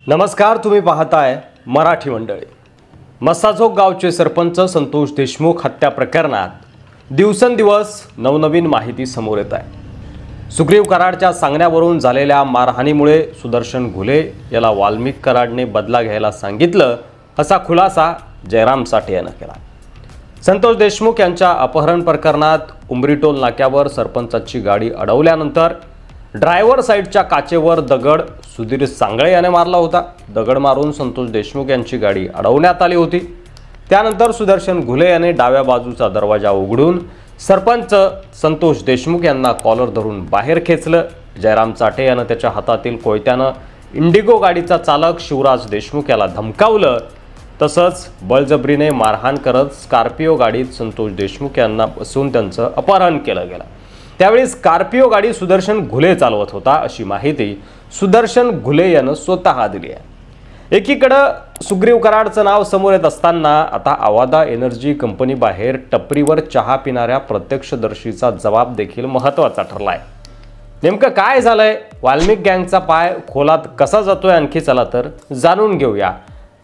नमस्कार, तुम्ही पाहताय मराठी मंडळी। मस्साजोग गावचे सरपंच संतोष देशमुख हत्या प्रकरणात दिवसेंदिवस नवनवीन माहिती समोर येत आहे। सुग्रीव कराडच्या सांगण्यावरून झालेल्या मारहाणीमुळे सुदर्शन घुले याला वाल्मिक कराडने बदला घ्यायला सांगितलं असा खुलासा जयराम साठे यांनी केला। संतोष देशमुख यांच्या अपहरण प्रकरणात उमरीटोल नाक्यावर सरपंचाची गाडी अडवल्यानंतर ड्रायव्हर साइडच्या काचेवर दगड सुधीर सांगळे याने मारला होता। दगड मारून संतोष देशमुख यांची गाडी अडवण्यात आली होती। त्यानंतर सुदर्शन घुले याने डाव्या बाजूचा दरवाजा उघडून सरपंच संतोष देशमुख यांना कॉलर धरून बाहेर खेचलं। जयराम साठे याने त्याच्या हातातील कोयत्याने इंडिगो गाडीचा चालक शिवराज देशमुख याला धमकावलं। तसंच बळजबरीने मारहाण करत स्कॉर्पिओ गाडीत संतोष देशमुख यांना बसवून त्यांचं अपहरण केलं गेलं। त्यावेळी स्कॉर्पिओ गाडी सुदर्शन घुले चालवत होता अशी माहिती सुदर्शन घुले यानं स्वतः दिली आहे। एकीकडे सुग्रीव कराडचं नाव समोर येत असताना आता आवादा एनर्जी कंपनी बाहेर टपरीवर चहा पिणाऱ्या प्रत्यक्षदर्शीचा जबाब देखील महत्त्वाचा ठरलाय। नेमकं काय झालंय, वाल्मिक गँगचा पाय खोलात कसा जातोय, आणखी चला तर जाणून घेऊया।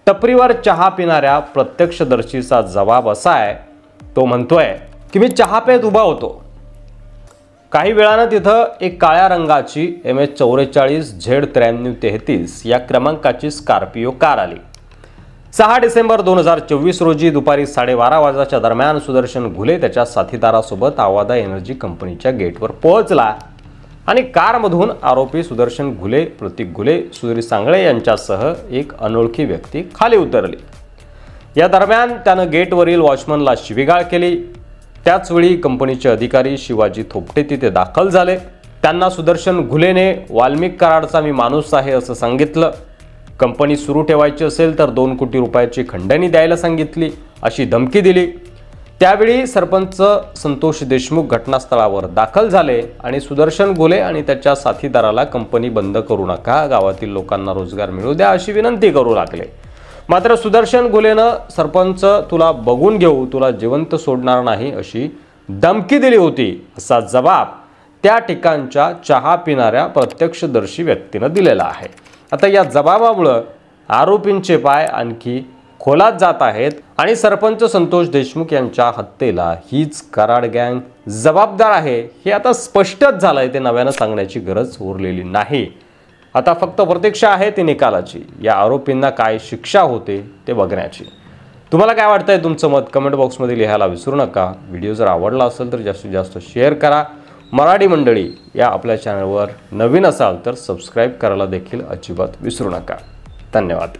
टपरीवर चहा पिणाऱ्या प्रत्यक्षदर्शीचा जबाब असा आहे, तो म्हणतोय की मी चहा पेत उभा होतो। काही वेळानं तिथं एक काळ्या रंगाची MS44 Z9333 या क्रमांकाची स्कॉर्पिओ कार आली। 6 डिसेंबर 2024 रोजी दुपारी 12:30 वाजताच्या दरम्यान सुदर्शन घुले त्याच्या साथीदारासोबत आवादा एनर्जी कंपनीच्या गेटवर पोहोचला आणि कारमधून आरोपी सुदर्शन घुले, प्रतीक घुले, सुधीर सांगळे यांच्यासह एक अनोळखी व्यक्ती खाली उतरली। या दरम्यान त्यानं गेटवरील वॉचमनला शिवीगाळ केली। त्याचवेळी कंपनीचे अधिकारी शिवाजी थोपटे तिथे दाखल झाले। त्यांना सुदर्शन घुलेने वाल्मिक कराडचा मी माणूस आहे असं सांगितलं। कंपनी सुरू ठेवायची असेल तर 2 कोटी रुपयाची खंडणी द्यायला सांगितली अशी धमकी दिली। त्यावेळी सरपंच संतोष देशमुख घटनास्थळावर दाखल झाले आणि सुदर्शन घुले आणि त्याच्या साथीदाराला कंपनी बंद करू नका, गावातील लोकांना रोजगार मिळू द्या अशी विनंती करू लागले। मात्र सुदर्शन घुलेनं सरपंच तुला बघून घेऊ, तुला जिवंत सोडणार नाही अशी धमकी दिली होती असा जबाब त्या ठिकाणच्या चहा पिणाऱ्या प्रत्यक्षदर्शी व्यक्तीनं दिलेला आहे। आता या जबाबामुळे आरोपींचे पाय आणखी खोलात जात आहेत आणि सरपंच संतोष देशमुख यांच्या हत्येला हीच कराड गँग जबाबदार आहे हे आता स्पष्टच झालंय। ते नव्यानं सांगण्याची गरज उरलेली नाही। आता फक्त प्रतीक्षा आहे ती निकालाची, या आरोपींना काय शिक्षा होते ते बघण्याची। तुम्हाला काय वाटतंय, तुमचं मत कमेंट बॉक्समध्ये लिहायला विसरू नका। व्हिडिओ जर आवडला असेल तर जास्तीत जास्त शेअर करा। मराठी मंडळी या आपल्या चॅनलवर नवीन असाल तर सबस्क्राईब करायला देखील अजिबात विसरू नका। धन्यवाद।